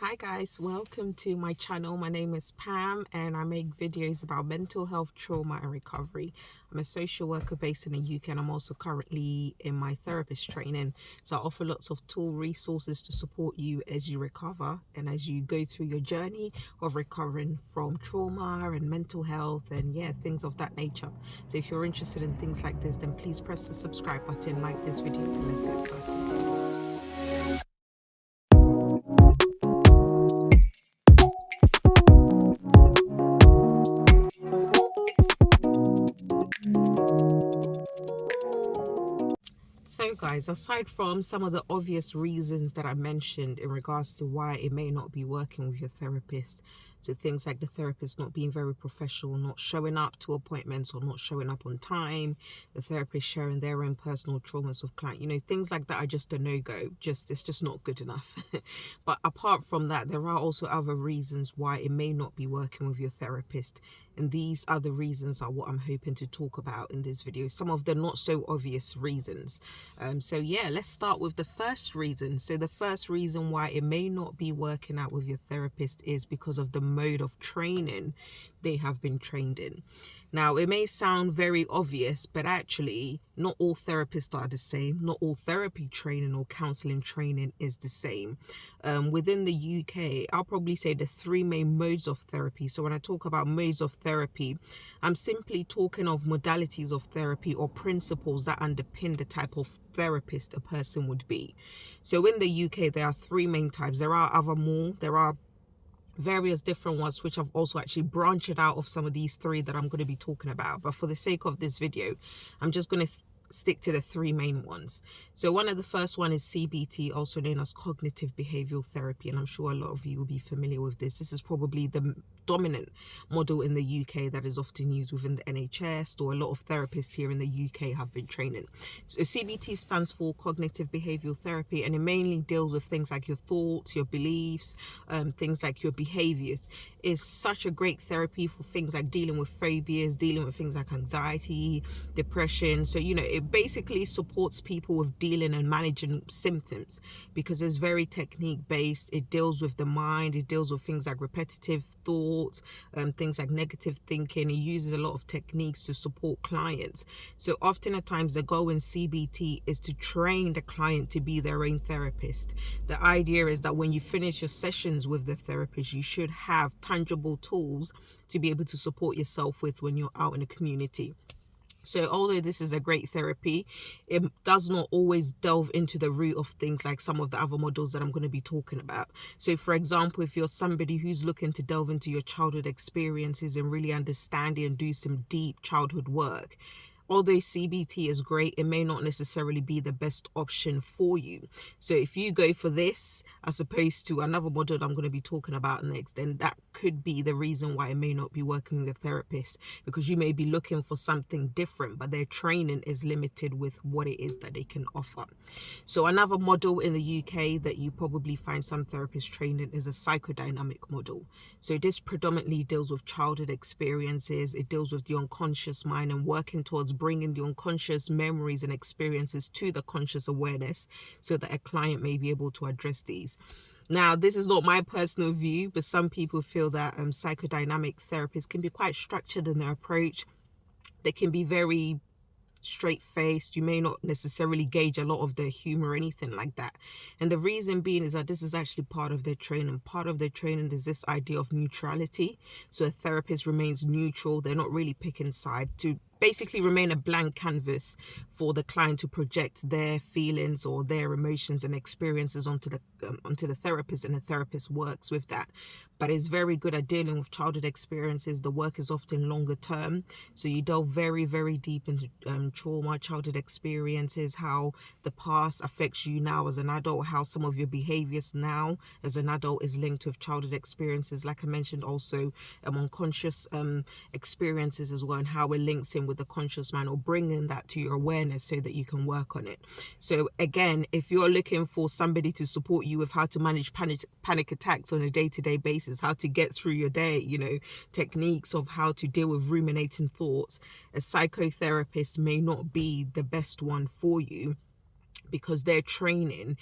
Hi guys, welcome to my channel. My name is Pam and I make videos about mental health, trauma and recovery. I'm a social worker based in the UK and I'm also currently in my therapist training. So I offer lots of tool resources to support you as you recover and as you go through your journey of recovering from trauma and mental health and things of that nature. So if you're interested in things like this, then please press the subscribe button, like this video and let's get started. So guys, aside from some of the obvious reasons that I mentioned in regards to why it may not be working with your therapist, so things like the therapist not being very professional, not showing up to appointments or not showing up on time, the therapist sharing their own personal traumas with client, things like that are just a no-go. It's just not good enough. But apart from that, there are also other reasons why it may not be working with your therapist. And these other reasons are what I'm hoping to talk about in this video. Some of the not so obvious reasons. Let's start with the first reason. So the first reason why it may not be working out with your therapist is because of the mode of training they have been trained in. Now, it may sound very obvious, but actually not all therapists are the same. Not all therapy training or counselling training is the same. Within the UK, I'll probably say the three main modes of therapy. So when I talk about modes of therapy, I'm simply talking of modalities of therapy or principles that underpin the type of therapist a person would be. So in the UK, there are three main types. There are various different ones which I've also actually branched out of some of these three that I'm going to be talking about, but for the sake of this video I'm just going to stick to the three main ones. So one of the first one is CBT, also known as cognitive behavioral therapy, and I'm sure a lot of you will be familiar with this. This is probably the dominant model in the UK that is often used within the NHS, or a lot of therapists here in the UK have been training. So CBT stands for cognitive behavioral therapy, and it mainly deals with things like your thoughts, your beliefs, things like your behaviors. Is such a great therapy for things like dealing with phobias, dealing with things like anxiety, depression. So it basically supports people with dealing and managing symptoms because it's very technique based. It deals with the mind, it deals with things like repetitive thoughts, things like negative thinking. It uses a lot of techniques to support clients. So often at times the goal in CBT is to train the client to be their own therapist. The idea is that when you finish your sessions with the therapist, you should have tangible tools to be able to support yourself with when you're out in the community. So although this is a great therapy, it does not always delve into the root of things like some of the other models that I'm going to be talking about. So for example, if you're somebody who's looking to delve into your childhood experiences and really understand it and do some deep childhood work, although CBT is great, it may not necessarily be the best option for you. So if you go for this as opposed to another model that I'm going to be talking about next, then that could be the reason why it may not be working with a therapist, because you may be looking for something different, but their training is limited with what it is that they can offer. So another model in the UK that you probably find some therapists training is a psychodynamic model. So this predominantly deals with childhood experiences. It deals with the unconscious mind and working towards bringing the unconscious memories and experiences to the conscious awareness so that a client may be able to address these. Now, this is not my personal view, but some people feel that psychodynamic therapists can be quite structured in their approach. They can be very straight-faced. You may not necessarily gauge a lot of their humor or anything like that. And the reason being is that this is actually part of their training. Part of their training is this idea of neutrality. So a therapist remains neutral. They're not really picking side, to basically remain a blank canvas for the client to project their feelings or their emotions and experiences onto the therapist, and the therapist works with that. But it's very good at dealing with childhood experiences. The work is often longer term, so you delve very, very deep into trauma, childhood experiences, how the past affects you now as an adult, how some of your behaviors now as an adult is linked with childhood experiences, like I mentioned, also unconscious experiences as well, and how it links in with the conscious mind, or bringing that to your awareness so that you can work on it. So again, if you're looking for somebody to support you with how to manage panic attacks on a day-to-day basis, how to get through your day, techniques of how to deal with ruminating thoughts, a psychotherapist may not be the best one for you, because their training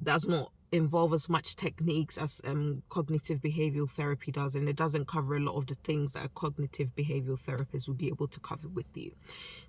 does not involve as much techniques as cognitive behavioral therapy does, and it doesn't cover a lot of the things that a cognitive behavioral therapist will be able to cover with you.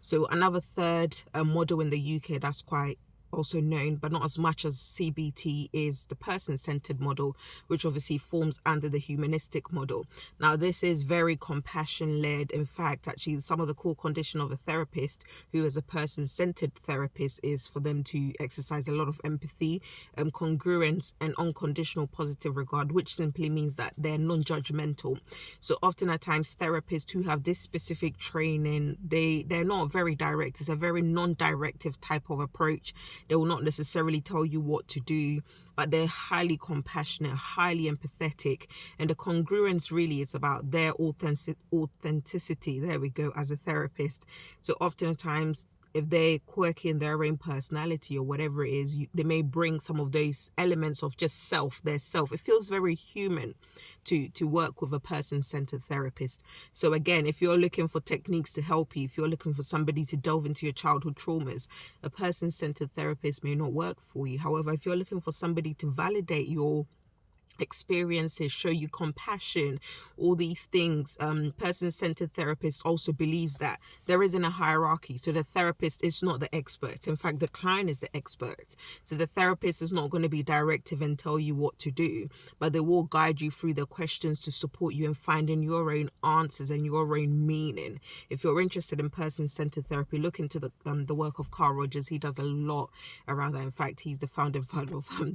So another third model in the UK that's quite also known, but not as much as CBT, is the person-centered model, which obviously forms under the humanistic model. Now, this is very compassion-led. In fact, actually, some of the core condition of a therapist who is a person-centered therapist is for them to exercise a lot of empathy, congruence, and unconditional positive regard, which simply means that they're non-judgmental. So often at times, therapists who have this specific training, they're not very direct. It's a very non-directive type of approach. They will not necessarily tell you what to do, but they're highly compassionate, highly empathetic. And the congruence really is about their authenticity. There we go, as a therapist. So oftentimes, if they're quirky in their own personality or whatever it is, they may bring some of those elements of just their self. It feels very human to work with a person-centered therapist. So again, if you're looking for techniques to help you, if you're looking for somebody to delve into your childhood traumas, a person-centered therapist may not work for you. However, if you're looking for somebody to validate your experiences, show you compassion, all these things, person-centered therapist also believes that there isn't a hierarchy. So the therapist is not the expert. In fact, the client is the expert. So the therapist is not going to be directive and tell you what to do, but they will guide you through the questions to support you in finding your own answers and your own meaning. If you're interested in person-centered therapy, look into the work of Carl Rogers. He does a lot around that. In fact, he's the founder of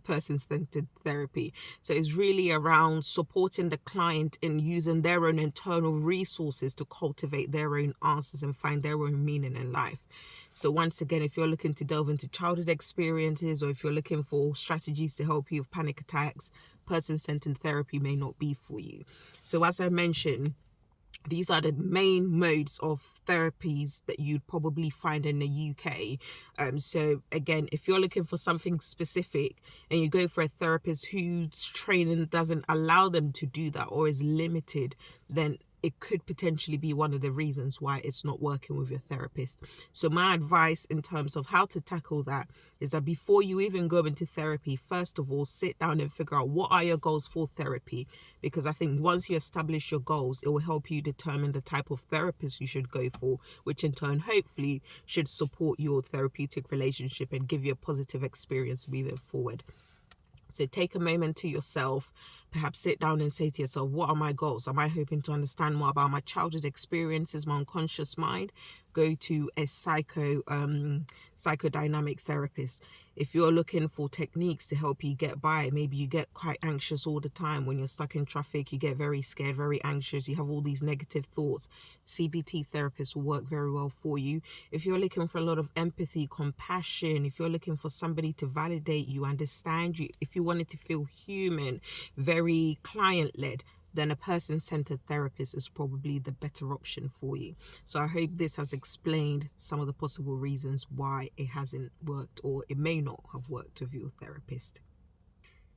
person-centered therapy. So it's really around supporting the client in using their own internal resources to cultivate their own answers and find their own meaning in life. So once again, if you're looking to delve into childhood experiences, or if you're looking for strategies to help you with panic attacks, person-centered therapy may not be for you. So as I mentioned, these are the main modes of therapies that you'd probably find in the UK. So again, if you're looking for something specific and you go for a therapist whose training doesn't allow them to do that or is limited, then it could potentially be one of the reasons why it's not working with your therapist. So my advice in terms of how to tackle that is that before you even go into therapy, first of all, sit down and figure out what are your goals for therapy. Because I think once you establish your goals, it will help you determine the type of therapist you should go for, which in turn, hopefully, should support your therapeutic relationship and give you a positive experience moving forward. So take a moment to yourself, perhaps sit down and say to yourself, what are my goals? Am I hoping to understand more about my childhood experiences, my unconscious mind? Go to a psychodynamic therapist. If you're looking for techniques to help you get by, maybe you get quite anxious all the time. When you're stuck in traffic, you get very scared, very anxious, you have all these negative thoughts. CBT therapists will work very well for you. If you're looking for a lot of empathy, compassion, if you're looking for somebody to validate you, understand you, if you wanted to feel human, very client-led, then a person-centered therapist is probably the better option for you. So I hope this has explained some of the possible reasons why it hasn't worked, or it may not have worked with your therapist.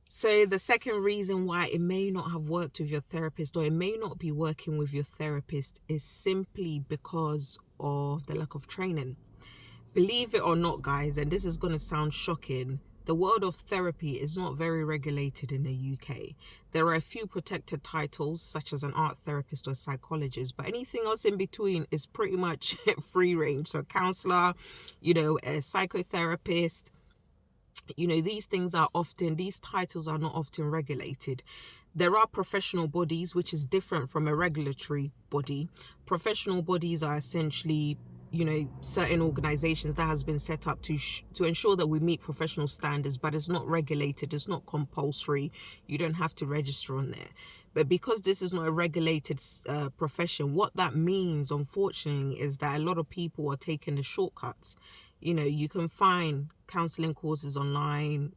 So the second reason why it may not have worked with your therapist, or it may not be working with your therapist, is simply because of the lack of training. Believe it or not, guys, and this is going to sound shocking, the world of therapy is not very regulated in the UK. There are a few protected titles, such as an art therapist or psychologist, but anything else in between is pretty much free range. So counsellor, a psychotherapist, these titles are not often regulated. There are professional bodies, which is different from a regulatory body. Professional bodies are essentially certain organizations that has been set up to ensure that we meet professional standards, but it's not regulated, it's not compulsory, you don't have to register on there. But because this is not a regulated profession, what that means, unfortunately, is that a lot of people are taking the shortcuts. You can find counselling courses online,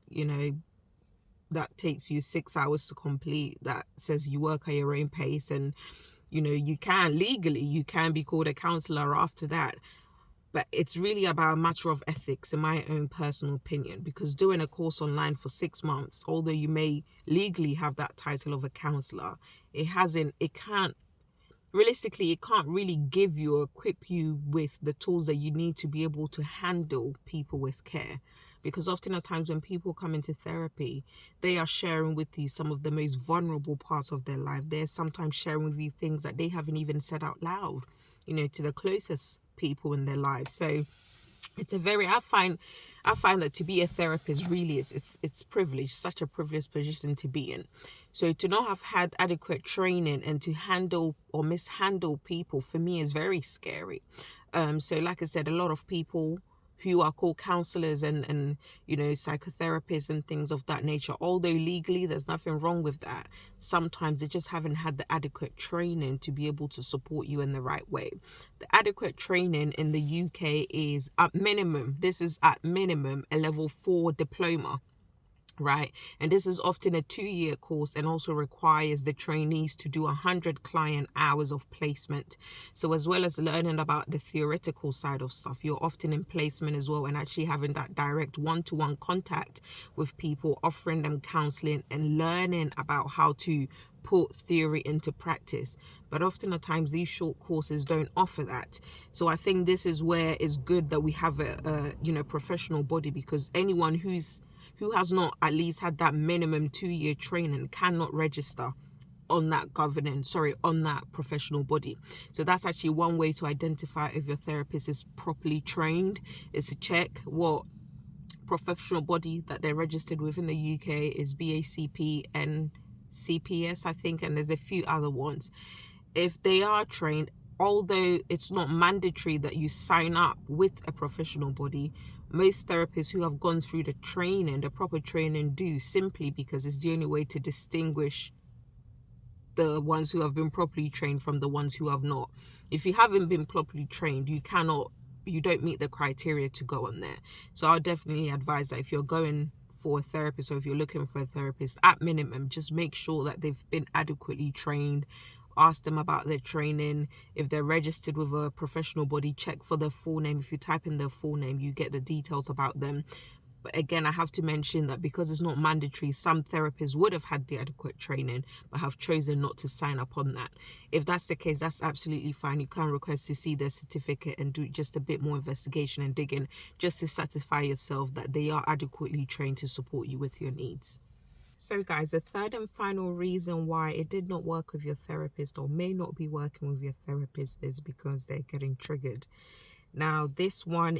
that takes you 6 hours to complete, that says you work at your own pace, and you can legally be called a counsellor after that. But it's really about a matter of ethics, in my own personal opinion, because doing a course online for 6 months, although you may legally have that title of a counsellor, it can't really give you or equip you with the tools that you need to be able to handle people with care. because often at times when people come into therapy, they are sharing with you some of the most vulnerable parts of their life. They're sometimes sharing with you things that they haven't even said out loud, to the closest people in their lives. So it's a very I find that to be a therapist, really, it's privilege, such a privileged position to be in. So to not have had adequate training and to handle or mishandle people, for me, is very scary. So like I said, a lot of people who are called counselors and psychotherapists and things of that nature, although legally there's nothing wrong with that, sometimes they just haven't had the adequate training to be able to support you in the right way. The adequate training in the UK is at minimum, this is at minimum a level 4 diploma, right? And this is often a 2-year course and also requires the trainees to do 100 client hours of placement. So as well as learning about the theoretical side of stuff, you're often in placement as well, and actually having that direct one-to-one contact with people, offering them counseling and learning about how to put theory into practice. But often at times these short courses don't offer that. So I think this is where it's good that we have a professional body, because anyone who has not at least had that minimum 2-year training cannot register on that professional body. So that's actually one way to identify if your therapist is properly trained, is to check what professional body that they're registered with. In the UK is BACP and CPS, I think, and there's a few other ones. If they are trained, although it's not mandatory that you sign up with a professional body, most therapists who have gone through the proper training, do, simply because it's the only way to distinguish the ones who have been properly trained from the ones who have not. If you haven't been properly trained, you don't meet the criteria to go on there. So I'll definitely advise that if you're going for a therapist, or if you're looking for a therapist, at minimum, just make sure that they've been adequately trained. Ask them about their training. If they're registered with a professional body, check for their full name. If you type in their full name, you get the details about them. But again, I have to mention that because it's not mandatory, some therapists would have had the adequate training but have chosen not to sign up on that. If that's the case, that's absolutely fine. You can request to see their certificate and do just a bit more investigation and digging, just to satisfy yourself that they are adequately trained to support you with your needs. So guys, the third and final reason why it did not work with your therapist, or may not be working with your therapist, is because they're getting triggered. Now, this one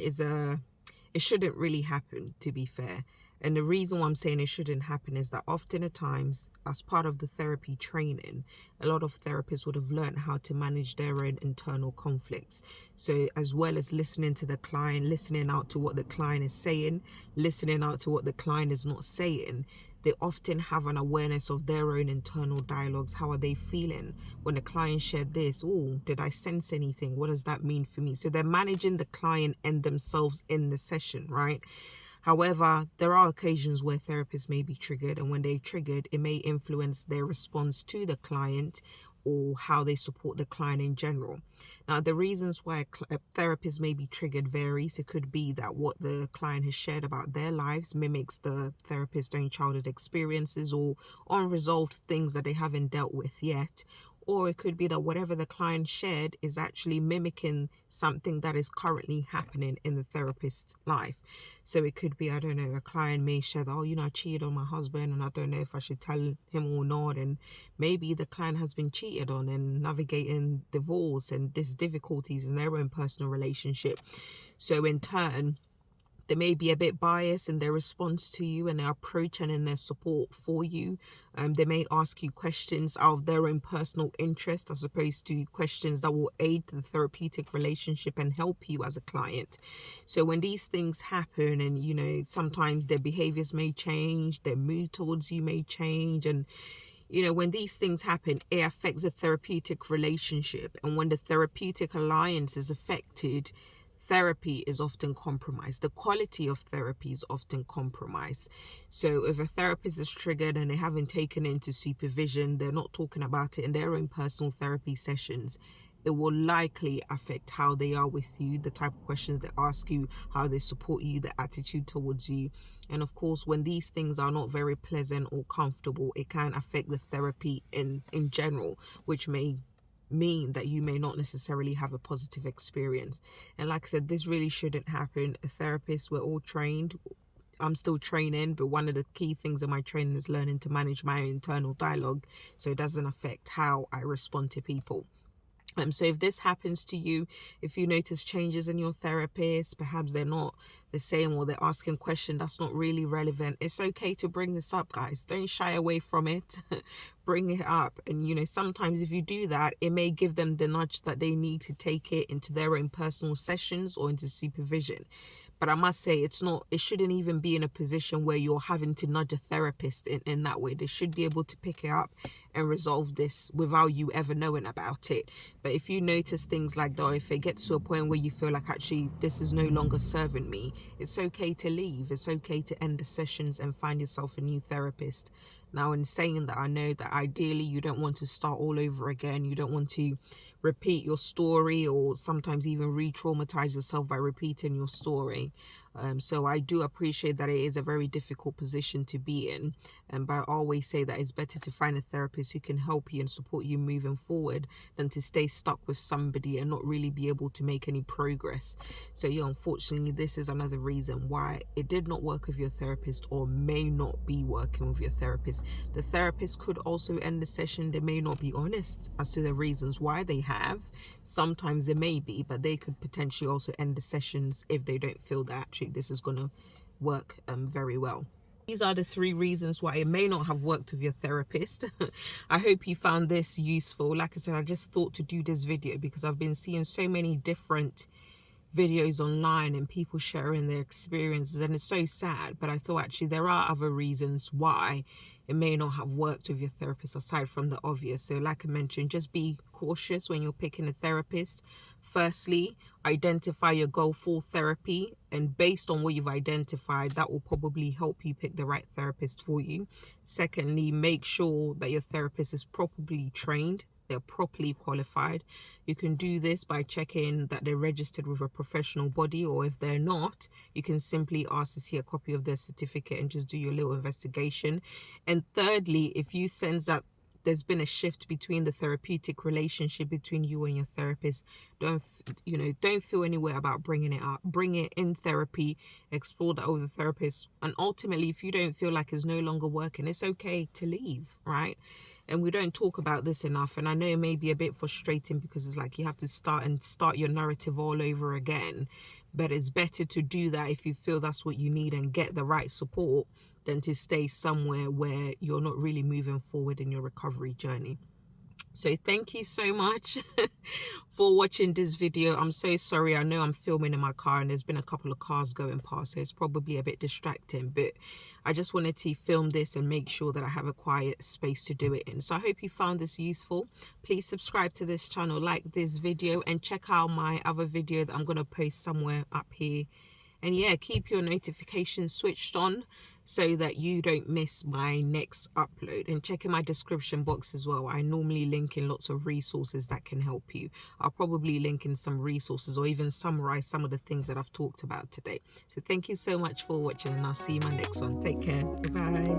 it shouldn't really happen, to be fair. And the reason why I'm saying it shouldn't happen is that often at times, as part of the therapy training, a lot of therapists would have learned how to manage their own internal conflicts. So as well as listening to the client, listening out to what the client is saying, listening out to what the client is not saying, they often have an awareness of their own internal dialogues. How are they feeling when the client shared this? Oh, did I sense anything? What does that mean for me? So they're managing the client and themselves in the session, right? However, there are occasions where therapists may be triggered, and when they're triggered, it may influence their response to the client or how they support the client in general. Now, the reasons why a therapist may be triggered varies. It could be that what the client has shared about their lives mimics the therapist's own childhood experiences or unresolved things that they haven't dealt with yet. Or it could be that whatever the client shared is actually mimicking something that is currently happening in the therapist's life. So it could be, I don't know, a client may share that, I cheated on my husband and I don't know if I should tell him or not. And maybe the client has been cheated on and navigating divorce and these difficulties in their own personal relationship. So in turn, they may be a bit biased in their response to you and their approach and in their support for you. They may ask you questions out of their own personal interest, as opposed to questions that will aid the therapeutic relationship and help you as a client. So when these things happen, and sometimes their behaviors may change, their mood towards you may change, and when these things happen, it affects the therapeutic relationship. And when the therapeutic alliance is affected, therapy is often compromised. The quality of therapy is often compromised. So if a therapist is triggered and they haven't taken it into supervision, they're not talking about it in their own personal therapy sessions, it will likely affect how they are with you, the type of questions they ask you, how they support you, the attitude towards you. And of course, when these things are not very pleasant or comfortable, it can affect the therapy in general, which may mean that you may not necessarily have a positive experience. And like I said, this really shouldn't happen. A therapist, we're all trained. I'm still training, but one of the key things in my training is learning to manage my internal dialogue so it doesn't affect how I respond to people. So if this happens to you, if you notice changes in your therapist, perhaps they're not the same or they're asking questions that's not really relevant, it's okay to bring this up, guys. Don't shy away from it. Bring it up. And, you know, sometimes if you do that, it may give them the nudge that they need to take it into their own personal sessions or into supervision. But I must say, it shouldn't even be in a position where you're having to nudge a therapist in that way. They should be able to pick it up and resolve this without you ever knowing about it. But if you notice things like that, or if it gets to a point where you feel like actually this is no longer serving me, it's okay to leave. It's okay to end the sessions and find yourself a new therapist. Now, in saying that, I know that ideally you don't want to start all over again. You don't want to repeat your story or sometimes even re-traumatize yourself by repeating your story. So I do appreciate that it is a very difficult position to be in. But I always say that it's better to find a therapist who can help you and support you moving forward than to stay stuck with somebody and not really be able to make any progress. So yeah, unfortunately, this is another reason why it did not work with your therapist or may not be working with your therapist. The therapist could also end the session. They may not be honest as to the reasons why they have. Sometimes they may be, but they could potentially also end the sessions if they don't feel that actually this is going to work very well. These are the 3 reasons why it may not have worked with your therapist. I hope you found this useful. Like I said, I just thought to do this video because I've been seeing so many different videos online and people sharing their experiences, and it's so sad. But I thought actually there are other reasons why it may not have worked with your therapist aside from the obvious. So like I mentioned, just be cautious when you're picking a therapist. Firstly, identify your goal for therapy, and based on what you've identified, that will probably help you pick the right therapist for you. Secondly, make sure that your therapist is properly trained, they're properly qualified. You can do this by checking that they're registered with a professional body, or if they're not, you can simply ask to see a copy of their certificate and just do your little investigation. And thirdly, if you sense that there's been a shift between the therapeutic relationship between you and your therapist, don't feel any way about bringing it up. Bring it in therapy, explore that with the therapist, and ultimately if you don't feel like it's no longer working, it's okay to leave, right? And we don't talk about this enough, and I know it may be a bit frustrating because it's like you have to start your narrative all over again, but it's better to do that if you feel that's what you need and get the right support than to stay somewhere where you're not really moving forward in your recovery journey. So thank you so much for watching this video. I'm so sorry. I know I'm filming in my car and there's been a couple of cars going past, so it's probably a bit distracting, but I just wanted to film this and make sure that I have a quiet space to do it in. So I hope you found this useful. Please subscribe to this channel, like this video, and check out my other video that I'm going to post somewhere up here. And yeah, keep your notifications switched on so that you don't miss my next upload. And check in my description box as well. I normally link in lots of resources that can help you. I'll probably link in some resources or even summarize some of the things that I've talked about today. So thank you so much for watching, and I'll see you in my next one. Take care. Bye.